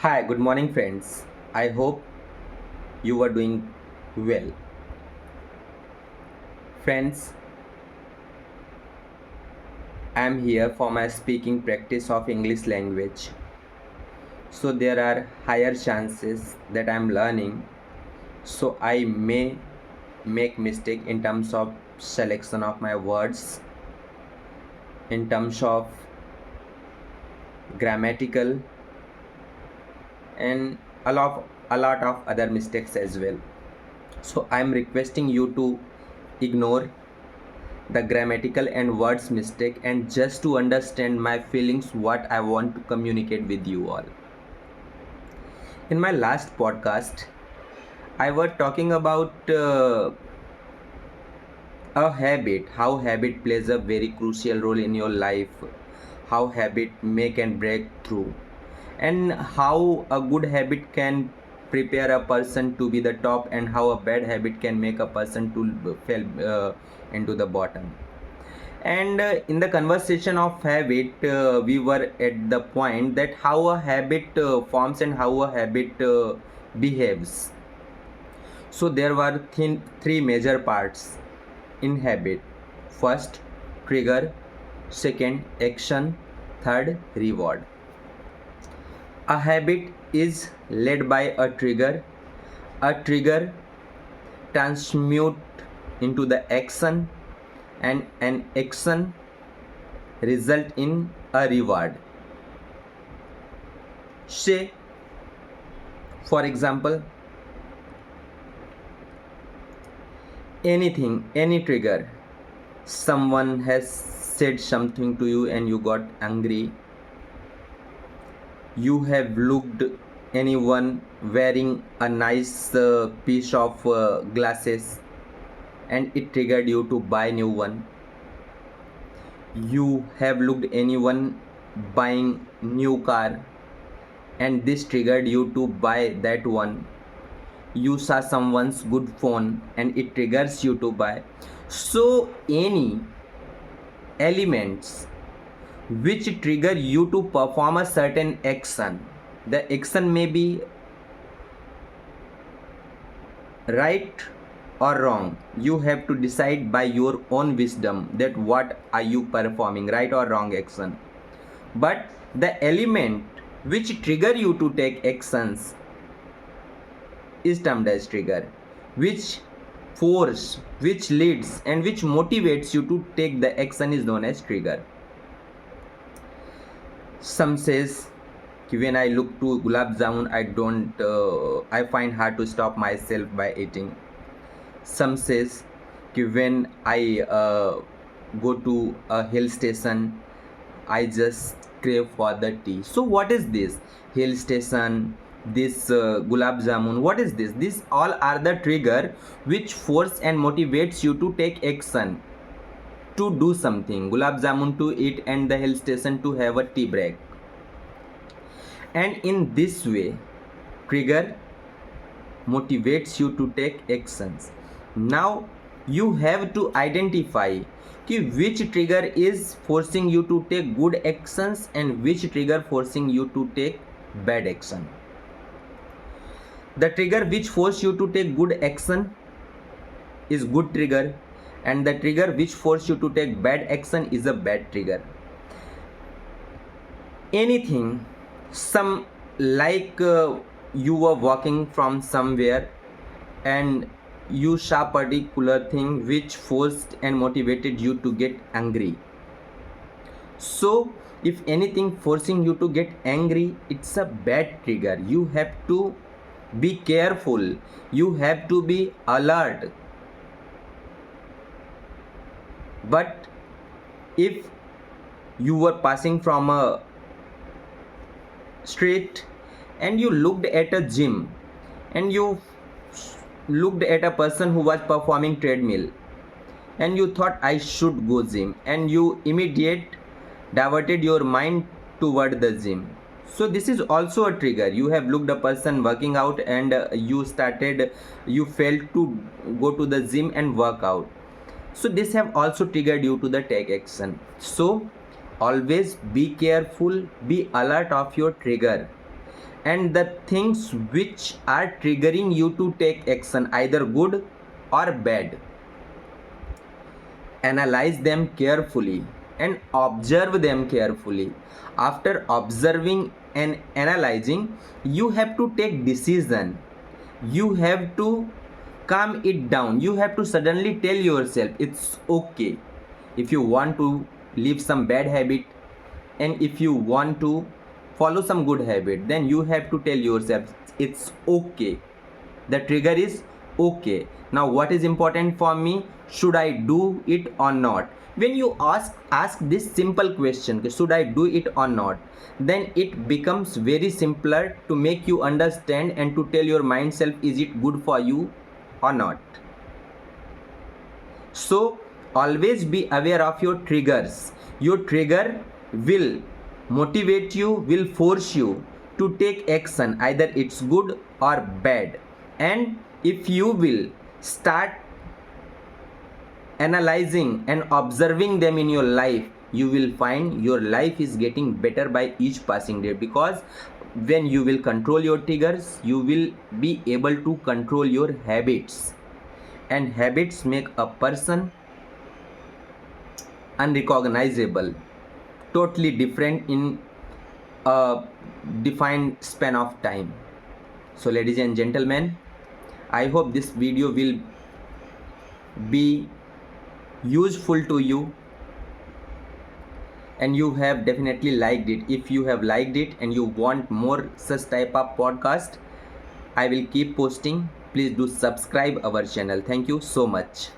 Hi, good morning, friends. I hope you are doing well. Friends, I am here for my speaking practice of English language. So there are higher chances that I am learning. So I may make mistake in terms of selection of my words, in terms of grammatical and a lot of other mistakes as well. So I am requesting you to ignore the grammatical and words mistake and just to understand my feelings what I want to communicate with you all. In my last podcast I was talking about a habit, how habit plays a very crucial role in your life, how habit make and break through, and how a good habit can prepare a person to be the top and how a bad habit can make a person to fall into the bottom. And in the conversation of habit we were at the point that how a habit forms and how a habit behaves. So there were three major parts in habit: first, trigger; second, action; third, reward. A habit is led by a trigger transmute into the action, and an action result in a reward. Say, for example, anything, any trigger. Someone has said something to you and you got angry. You have looked anyone wearing a nice piece of glasses and it triggered you to buy new one. You have looked anyone buying new car and this triggered you to buy that one. You saw someone's good phone and it triggers you to buy. So any elements which trigger you to perform a certain action, the action may be right or wrong. You have to decide by your own wisdom that what are you performing, right or wrong action. But the element which trigger you to take actions is termed as trigger, which force, which leads and which motivates you to take the action is known as trigger. Some says when I look to gulab jamun I find hard to stop myself by eating. Some says when I go to a hill station I just crave for the tea. So what is this hill station, this gulab jamun, what is this? These all are the trigger which force and motivates you to take action, to do something. Gulab jamun to eat and the hill station to have a tea break. And in this way trigger motivates you to take actions. Now you have to identify which trigger is forcing you to take good actions and which trigger forcing you to take bad action. The trigger which force you to take good action is good trigger, and the trigger which force you to take bad action is a bad trigger. Anything, some like you were walking from somewhere and you saw particular thing which forced and motivated you to get angry. So if anything forcing you to get angry, it's a bad trigger. You have to be careful, you have to be alert. But if you were passing from a street and you looked at a gym and you looked at a person who was performing treadmill and you thought I should go gym, and you immediate diverted your mind toward the gym. So this is also a trigger. You have looked a person working out and you felt to go to the gym and work out. So this have also triggered you to the take action. So always be careful, be alert of your trigger, and the things which are triggering you to take action, either good or bad. Analyze them carefully and observe them carefully. After observing and analyzing, you have to take decision. You have to calm it down. You have to suddenly tell yourself it's okay. If you want to leave some bad habit and if you want to follow some good habit, then you have to tell yourself it's okay. The trigger is okay. Now what is important for me? Should I do it or not? When you ask this simple question, should I do it or not, then it becomes very simpler to make you understand and to tell your mind self, is it good for you or not. So always be aware of your triggers. Your trigger will motivate you, will force you to take action, either it's good or bad. And if you will start analyzing and observing them in your life, you will find your life is getting better by each passing day, because when you will control your triggers, you will be able to control your habits, and habits make a person unrecognizable, totally different in a defined span of time. So ladies and gentlemen, I hope this video will be useful to you and you have definitely liked it. If you have liked it and you want more such type of podcast, I will keep posting. Please do subscribe our channel. Thank you so much.